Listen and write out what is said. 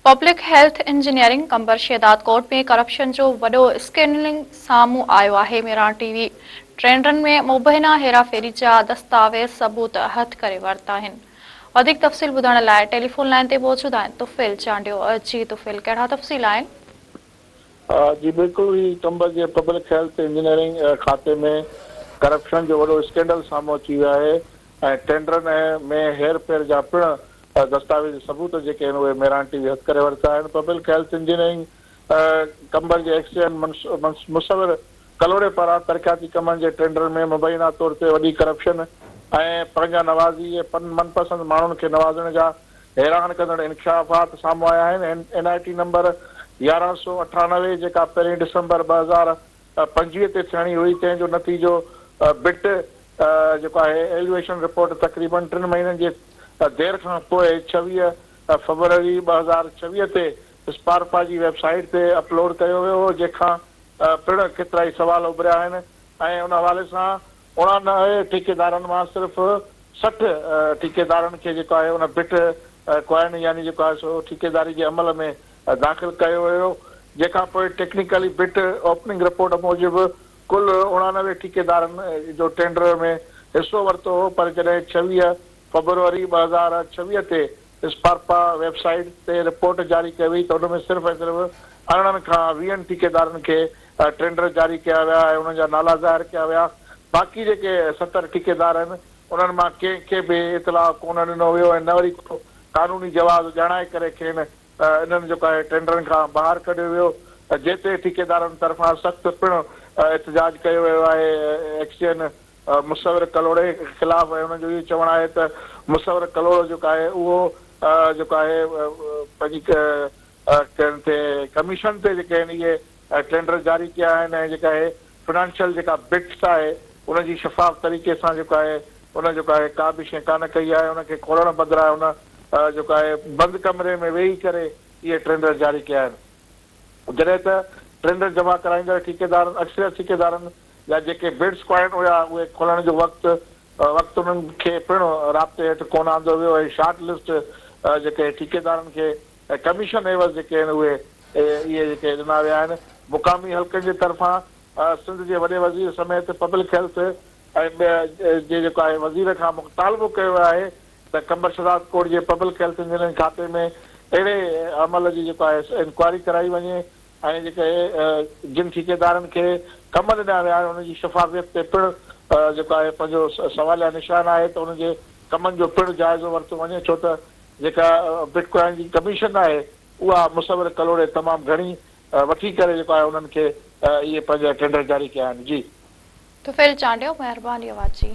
Public health engineering कंबर Shahdad court में corruption जो वॾो स्कैंडलिंग साम्हूं आयो आहे। मेरान टीवी टेंडरनि में मुबैना हेराफेरी जा दस्तावेज़ सबूत हथ करे वरिता आहिनि। वधीक तफ़सील ॿुधण लाइ टेलीफोन लाइन ते मौजूद आहिनि तुफ़ैल चांडियो। जी तुफ़ैल, कहिड़ा तफ़सील आहिनि? जी बिल्कुल ही कंबर जे पब्लिक हेल्थ इंजीनियरिंग खाते में करप्शन जो वॾो स्कैंडल साम्हूं अची वियो आहे ऐं टेंडरनि में हेर फेर जा पिण दस्तावेज सबूत जेके आहिनि उहे मेरान टीवी हथ करे वरिता आहिनि। पब्लिक हेल्थ इंजीनियरिंग कंबर जे एक्सीएन मुसवर कलोड़े पारां तरक़ियाती कमनि जे टेंडर में मुबैना तौर ते वॾी करप्शन ऐं पंहिंजा नवाज़ी मनपसंद माण्हुनि खे नवाज़ण जा हैरान कंदड़ इंकशाफात साम्हूं आया आहिनि। NIT नंबर 1198 जेका पहिरीं डिसंबर 2025 ते थियणी हुई, तंहिंजो नतीजो बिट जेको आहे एलिवेशन रिपोर्ट तक़रीबन 3 महीननि जे देर खां पोइ 26 फरवरी 2026 ते स्पार्पा जी वेबसाइट ते अपलोड कयो वियो हो, जंहिंखां पिण केतिरा ई सवाल उभरिया आहिनि ऐं उन हवाले सां 99 ठेकेदारनि मां सिर्फ़ु 60 ठेकेदारनि खे जेको आहे उन बिट क्वाइन यानी जेको आहे सो ठेकेदारी जे अमल में दाख़िल कयो वियो, जंहिंखां पोइ टेक्निकली बिट ओपनिंग रिपोर्ट मूजिबि कुल 89 ठेकेदारनि जो टेंडर में हिसो वरितो हो। पर जॾहिं 26 फरवरी 2026 ते स्पार्पा वेबसाइट ते रिपोर्ट जारी कई वई त उन में सिर्फ़ु ऐं सिर्फ़ु 18 खां 20 ठेकेदारनि खे टेंडर जारी कया विया ऐं उन्हनि जा नाला ज़ाहिर कया विया। बाक़ी जेके 70 ठेकेदार आहिनि उन्हनि मां कंहिंखे बि इतला कोन ॾिनो वियो ऐं न वरी को कानूनी जवाब ॼाणाए करे खेनि इन्हनि जेको आहे टेंडरनि खां ॿाहिरि कढियो वियो, जेते ठेकेदारनि तरफ़ां सख़्तु पिण एहतजाज कयो वियो आहे एक्सीएन मुसवर कलोड़े ख़िलाफ़। ऐं हुनजो इहो चवणु आहे त मुसवर कलोड़ो जेको आहे उहो जेको आहे पंहिंजी कमीशन ते जेके आहिनि इहे टेंडर जारी कया आहिनि ऐं जेका आहे फिनेंशियल जेका बिट्स आहे उनजी शफ़ाफ़ तरीक़े सां जेको आहे उन जेको आहे का बि शइ कान कई आहे। उनखे खोलण बदिरां उन जेको आहे बंदि कमरे में वेही करे इहे टेंडर जारी कया आहिनि। जॾहिं त टेंडर जमा कराईंदड़ ठेकेदारनि अक्सर ठेकेदारनि या जेके बिड्स क्वाइन हुया उहे खोलण जो वक़्तु उन्हनि खे पिण राब्ते हेठि कोन आंदो वियो ऐं शॉर्ट लिस्ट जेके ठेकेदारनि खे कमीशन एवज़ जेके आहिनि उहे इहे जेके ॾिना विया आहिनि। मुक़ामी हल्कनि जे तरफ़ां सिंध जे वॾे वज़ीर समेत पब्लिक हेल्थ ऐं जे जेको आहे वज़ीर खां मुतालबो कयो वियो आहे त कंबर शहदाद कोर्ट जे पब्लिक हेल्थ इंजीनियरिंग खाते में अहिड़े अमल जी जेको आहे इंक्वायरी कराई वञे ऐं जेके जिन ठेकेदारनि खे कम ॾिना विया आहिनि उनजी शफ़ाफ़ियत ते पिण जेको आहे पंहिंजो सवालिया निशान आहे त उनजे कमनि जो पिण जाइज़ो वरितो वञे, छो त जेका बिटकॉइन जी कमीशन आहे उहा मुसवर कलोड़े तमामु घणी वठी करे जेको आहे उन्हनि खे इहे पंहिंजा टेंडर जारी कया आहिनि। जी तुफ़ैल चांडियो, महिरबानी आवाज़ जी।